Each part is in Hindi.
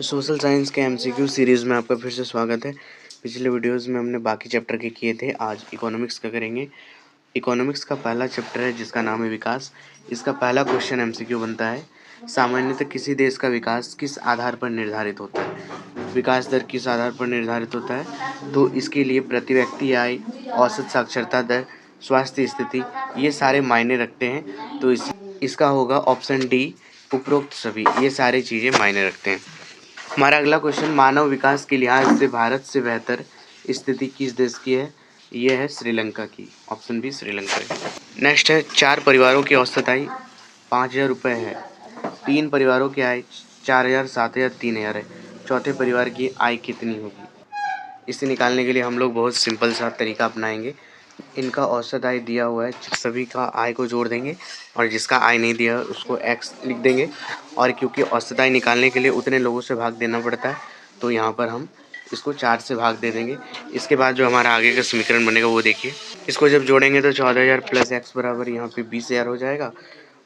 सोशल साइंस के एमसीक्यू सीरीज़ में आपका फिर से स्वागत है। पिछले वीडियोस में हमने बाकी चैप्टर के किए थे, आज इकोनॉमिक्स का करेंगे। इकोनॉमिक्स का पहला चैप्टर है जिसका नाम है विकास। इसका पहला क्वेश्चन एमसीक्यू बनता है, सामान्यतः किसी देश का विकास किस आधार पर निर्धारित होता है? विकास दर किस आधार पर निर्धारित होता है? तो इसके लिए प्रति व्यक्ति आय, औसत साक्षरता दर, स्वास्थ्य स्थिति, ये सारे मायने रखते हैं। तो इसका होगा ऑप्शन डी, उपरोक्त सभी। ये सारी चीज़ें मायने रखते हैं। हमारा अगला क्वेश्चन, मानव विकास के लिहाज से भारत से बेहतर स्थिति किस देश की है? ये है श्रीलंका की। ऑप्शन बी श्रीलंका है। नेक्स्ट है, 4 परिवारों की औसत आय 5,000 रुपये है। 3 परिवारों की आय 4,000, 7,000, 3,000 है। चौथे परिवार की आय कितनी होगी? इसे निकालने के लिए हम लोग बहुत सिंपल सा तरीका अपनाएंगे। इनका औसत आय दिया हुआ है, सभी का आय को जोड़ देंगे और जिसका आय नहीं दिया उसको एक्स लिख देंगे। और क्योंकि औसत आय निकालने के लिए उतने लोगों से भाग देना पड़ता है, तो यहाँ पर हम इसको 4 से भाग दे देंगे। इसके बाद जो हमारा आगे का समीकरण बनेगा वो देखिए। इसको जब जोड़ेंगे तो 14,000 प्लस एक्स बराबर यहाँ पे 20,000 हो जाएगा।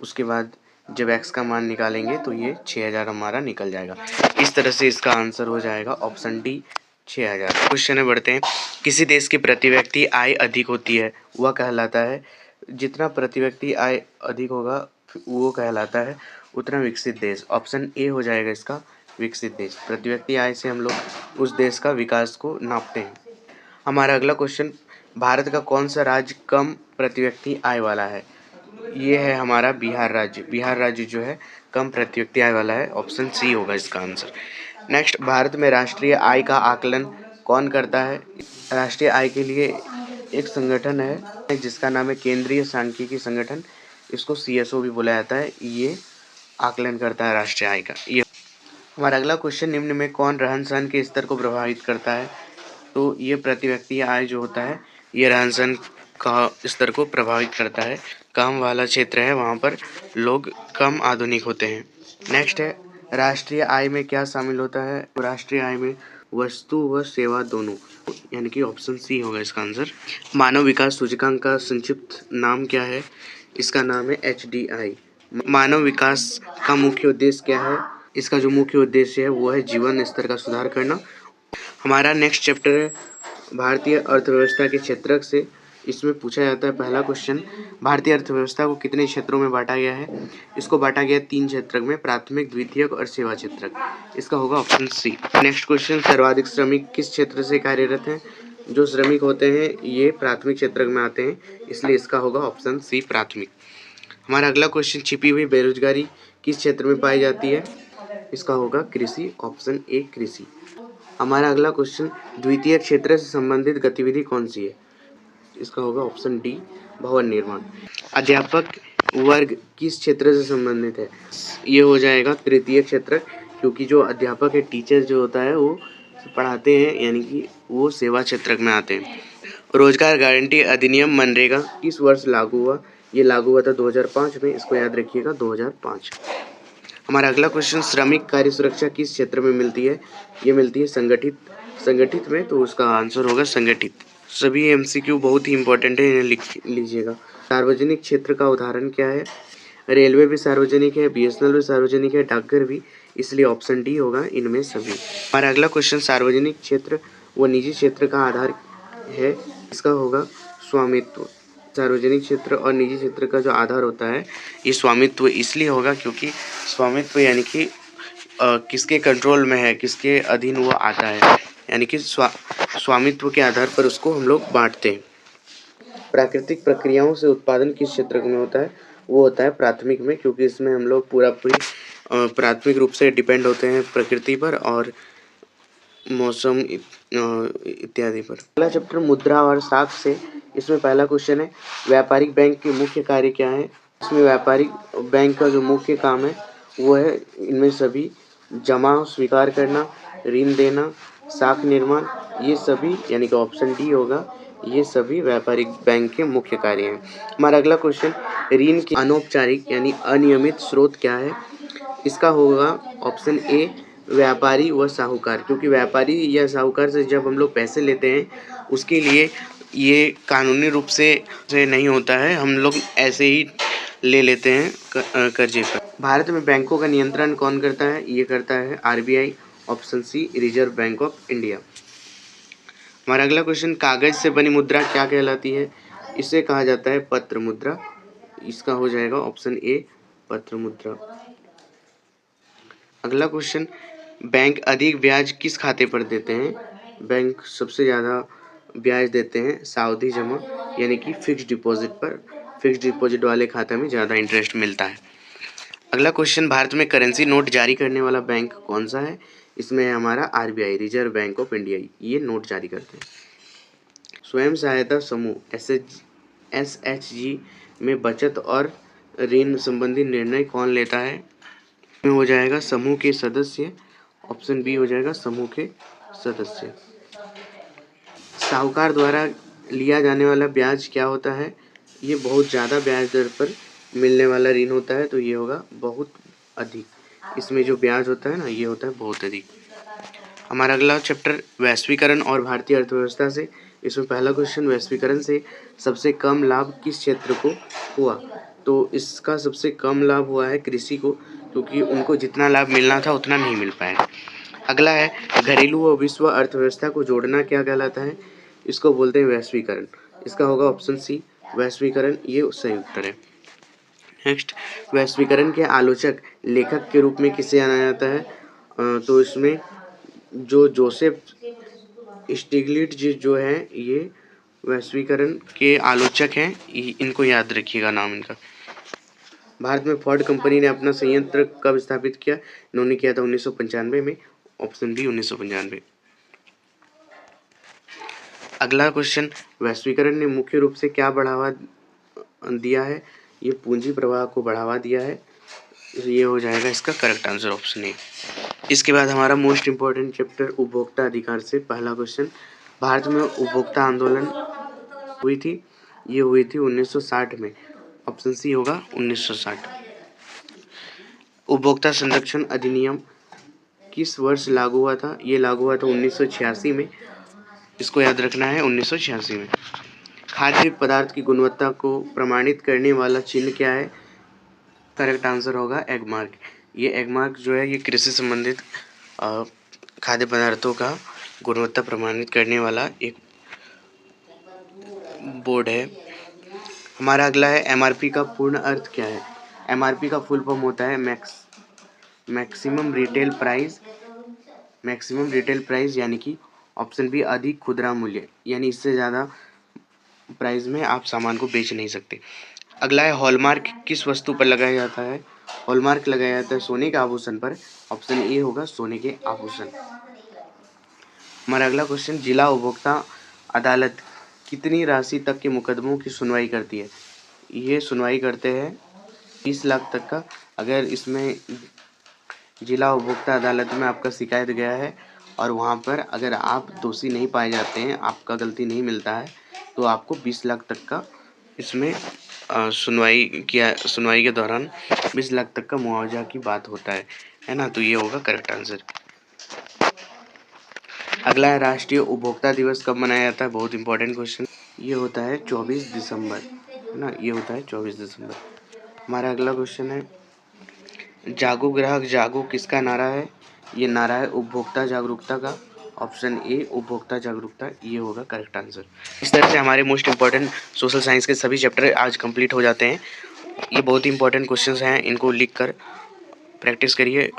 उसके बाद जब एक्स का मान निकालेंगे तो ये 6,000 हमारा निकल जाएगा। इस तरह से इसका आंसर हो जाएगा ऑप्शन डी, 6,000। क्वेश्चन में बढ़ते हैं, किसी देश की प्रति व्यक्ति आय अधिक होती है वह कहलाता है, जितना प्रति व्यक्ति आय अधिक होगा वो कहलाता है उतना विकसित देश। ऑप्शन ए हो जाएगा इसका, विकसित देश। प्रति व्यक्ति आय से हम लोग उस देश का विकास को नापते हैं। हमारा अगला क्वेश्चन, भारत का कौन सा राज्य कम प्रति व्यक्ति आय वाला है? ये है हमारा बिहार राज्य। बिहार राज्य जो है कम प्रति व्यक्ति आय वाला है। ऑप्शन सी होगा इसका आंसर। नेक्स्ट, भारत में राष्ट्रीय आय का आकलन कौन करता है? राष्ट्रीय आय के लिए एक संगठन है जिसका नाम है केंद्रीय सांख्यिकी संगठन। इसको सीएसओ भी बोला जाता है। ये आकलन करता है राष्ट्रीय आय का। ये हमारा अगला क्वेश्चन, निम्न में कौन रहन सहन के स्तर को प्रभावित करता है? तो ये प्रति व्यक्ति आय जो होता है ये रहन सहन का स्तर को प्रभावित करता है। काम वाला क्षेत्र है वहाँ पर लोग कम आधुनिक होते हैं। नेक्स्ट है, राष्ट्रीय आय में क्या शामिल होता है? राष्ट्रीय आय में वस्तु व सेवा दोनों, यानी कि ऑप्शन सी होगा इसका आंसर। मानव विकास सूचकांक का संक्षिप्त नाम क्या है? इसका नाम है HDI। मानव विकास का मुख्य उद्देश्य क्या है? इसका जो मुख्य उद्देश्य है वो है जीवन स्तर का सुधार करना। हमारा नेक्स्ट चैप्टर है भारतीय अर्थव्यवस्था के क्षेत्रक से। इसमें पूछा जाता है पहला क्वेश्चन, भारतीय अर्थव्यवस्था को कितने क्षेत्रों में बांटा गया है? इसको बांटा गया 3 क्षेत्रक में, प्राथमिक, द्वितीयक और सेवा क्षेत्रक। इसका होगा ऑप्शन सी। नेक्स्ट क्वेश्चन, सर्वाधिक श्रमिक किस क्षेत्र से कार्यरत हैं? जो श्रमिक होते हैं ये प्राथमिक क्षेत्रक में आते हैं, इसलिए इसका होगा ऑप्शन सी, प्राथमिक। हमारा अगला क्वेश्चन, छिपी हुई बेरोजगारी किस क्षेत्र में पाई जाती है? इसका होगा कृषि। ऑप्शन ए, कृषि। हमारा अगला क्वेश्चन, द्वितीय क्षेत्र से संबंधित गतिविधि कौन सी है? इसका होगा ऑप्शन डी, भवन निर्माण। अध्यापक वर्ग किस क्षेत्र से संबंधित है? ये हो जाएगा तृतीय क्षेत्र, क्योंकि जो अध्यापक है, टीचर जो होता है वो पढ़ाते हैं, यानी कि वो सेवा क्षेत्र में आते हैं। रोजगार गारंटी अधिनियम मनरेगा किस वर्ष लागू हुआ? ये लागू हुआ था 2005 में, इसको याद रखिएगा, 2005। हमारा अगला क्वेश्चन, श्रमिक कार्य सुरक्षा किस क्षेत्र में मिलती है? ये मिलती है संगठित में, तो उसका आंसर होगा संगठित। सभी एमसीक्यू बहुत ही इंपॉर्टेंट है, इन्हें लिख लीजिएगा। सार्वजनिक क्षेत्र का उदाहरण क्या है? रेलवे भी सार्वजनिक है, BSNL भी सार्वजनिक है, डाकघर भी, इसलिए ऑप्शन डी होगा इनमें सभी। हमारा अगला क्वेश्चन, सार्वजनिक क्षेत्र व निजी क्षेत्र का आधार है, इसका होगा स्वामित्व। सार्वजनिक क्षेत्र और निजी क्षेत्र का जो आधार होता है ये स्वामित्व इसलिए होगा क्योंकि स्वामित्व यानी कि किसके कंट्रोल में है, किसके अधीन वो आता है, यानी कि स्वामित्व के आधार पर उसको हम लोग बांटते हैं। प्राकृतिक प्रक्रियाओं से उत्पादन किस क्षेत्र में होता है? वो होता है प्राथमिक में, क्योंकि इसमें हम लोग पूरी प्राथमिक रूप से डिपेंड होते हैं प्रकृति पर और मौसम इत्यादि पर। अगला चैप्टर मुद्रा और साख से। इसमें पहला क्वेश्चन है, व्यापारिक बैंक के मुख्य कार्य क्या है? इसमें व्यापारिक बैंक का जो मुख्य काम है वो है इनमें सभी, जमा स्वीकार करना, ऋण देना, साख निर्माण, ये सभी, यानी कि ऑप्शन डी होगा, ये सभी व्यापारिक बैंक के मुख्य कार्य हैं। हमारा अगला क्वेश्चन, ऋण की अनौपचारिक यानी अनियमित स्रोत क्या है? इसका होगा ऑप्शन ए, व्यापारी व साहूकार, क्योंकि व्यापारी या साहूकार से जब हम लोग पैसे लेते हैं उसके लिए ये कानूनी रूप से नहीं होता है, हम लोग ऐसे ही ले लेते हैं कर्जे पर। भारत में बैंकों का नियंत्रण कौन करता है? ये करता है RBI। Option c reserve bank of India. हमारा अगला क्वेश्चन, कागज से बनी मुद्रा क्या कहलाती है? इसे कहा जाता है पत्र मुद्रा। इसका हो जाएगा ऑप्शन ए पत्र मुद्रा। अगला क्वेश्चन, बैंक अधिक ब्याज किस खाते पर देते हैं? बैंक सबसे ज़्यादा ब्याज देते हैं सावधि जमा यानी कि फिक्स्ड डिपॉजिट पर। फिक्स्ड डिपॉजिट वाले खाते में ज़्यादा इंटरेस्ट मिलता है। अगला क्वेश्चन, भारत में करेंसी नोट जारी करने वाला बैंक कौन सा है? इसमें है हमारा RBI, reserve bank of India, ये नोट जारी करते हैं। स्वयं सहायता समूह एसएचजी में बचत और ऋण संबंधी निर्णय कौन लेता है? इसमें हो जाएगा समूह के सदस्य, ऑप्शन बी हो जाएगा समूह के सदस्य। साहूकार द्वारा लिया जाने वाला ब्याज क्या होता है? ये बहुत ज़्यादा ब्याज दर पर मिलने वाला ऋण होता है, तो ये होगा बहुत अधिक। इसमें जो ब्याज होता है ना, ये होता है बहुत अधिक। हमारा अगला चैप्टर वैश्वीकरण और भारतीय अर्थव्यवस्था से। इसमें पहला क्वेश्चन, वैश्वीकरण से सबसे कम लाभ किस क्षेत्र को हुआ? तो इसका सबसे कम लाभ हुआ है कृषि को, क्योंकि उनको जितना लाभ मिलना था उतना नहीं मिल पाया। अगला है घरेलू व विश्व अर्थव्यवस्था को जोड़ना क्या कहलाता है? इसको बोलते हैं वैश्वीकरण। इसका होगा ऑप्शन सी वैश्वीकरण, ये सही उत्तर है। नेक्स्ट, वैश्वीकरण के आलोचक लेखक के रूप में किसे जाना जाता है? तो इसमें जो जोसेफ स्टिग्लिट्ज़ जो है, ये वैश्वीकरण के आलोचक हैं, इनको याद रखिएगा नाम इनका। भारत में फोर्ड कंपनी ने अपना संयंत्र कब स्थापित किया? इन्होंने किया था 1995 में, ऑप्शन बी 1995। अगला क्वेश्चन, वैश्वीकरण ने मुख्य रूप से क्या बढ़ावा दिया है? ये पूंजी प्रवाह को बढ़ावा दिया है, ये हो जाएगा इसका करेक्ट आंसर ऑप्शन ए। इसके बाद हमारा मोस्ट इम्पोर्टेंट चैप्टर उपभोक्ता अधिकार से पहला क्वेश्चन, भारत में उपभोक्ता आंदोलन हुई थी, ये हुई थी 1960 में, ऑप्शन सी होगा 1960। उपभोक्ता संरक्षण अधिनियम किस वर्ष लागू हुआ था? ये लागू हुआ था 1986 में, इसको याद रखना है 1986 में। खाद्य पदार्थ की गुणवत्ता को प्रमाणित करने वाला चिन्ह क्या है? करेक्ट आंसर होगा एग मार्क। ये एग मार्क जो है, ये कृषि संबंधित खाद्य पदार्थों का गुणवत्ता प्रमाणित करने वाला एक बोर्ड है। हमारा अगला है एमआरपी का पूर्ण अर्थ क्या है? एमआरपी का फुल फॉर्म होता है मैक्सिमम रिटेल प्राइस, यानी कि ऑप्शन बी अधिक खुदरा मूल्य, यानी इससे ज़्यादा प्राइस में आप सामान को बेच नहीं सकते। अगला है हॉलमार्क किस वस्तु पर लगाया जाता है? हॉलमार्क लगाया जाता है सोने के आभूषण पर, ऑप्शन ए होगा सोने के आभूषण। हमारा अगला क्वेश्चन, जिला उपभोक्ता अदालत कितनी राशि तक के मुकदमों की सुनवाई करती है? ये सुनवाई करते हैं 20 लाख तक का। अगर इसमें जिला उपभोक्ता अदालत में आपका शिकायत गया है और वहाँ पर अगर आप दोषी नहीं पाए जाते हैं, आपका गलती नहीं मिलता है, तो आपको 20 लाख तक का इसमें सुनवाई के दौरान 20 लाख तक का मुआवजा की बात होता है ना, तो ये होगा करेक्ट आंसर। अगला है राष्ट्रीय उपभोक्ता दिवस कब मनाया जाता है? बहुत इंपॉर्टेंट क्वेश्चन। ये होता है 24 दिसंबर, है ना, ये होता है 24 दिसंबर। हमारा अगला क्वेश्चन है, जागो ग्राहक जागो किसका नारा है? ये नारा है उपभोक्ता जागरूकता का, ऑप्शन ए उपभोक्ता जागरूकता, ये होगा करेक्ट आंसर। इस तरह से हमारे मोस्ट इंपॉर्टेंट सोशल साइंस के सभी चैप्टर आज कंप्लीट हो जाते हैं। ये बहुत ही इंपॉर्टेंट क्वेश्चंस हैं, इनको लिख कर प्रैक्टिस करिए।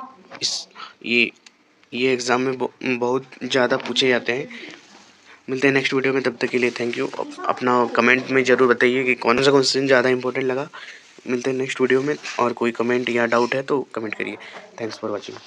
ये एग्ज़ाम में बहुत ज़्यादा पूछे जाते हैं। मिलते हैं नेक्स्ट वीडियो में, तब तक के लिए थैंक यू। अपना कमेंट में ज़रूर बताइए कि कौन सा क्वेश्चन ज़्यादा इंपॉर्टेंट लगा। मिलते हैं नेक्स्ट वीडियो में, और कोई कमेंट या डाउट है तो कमेंट करिए। Thanks for watching.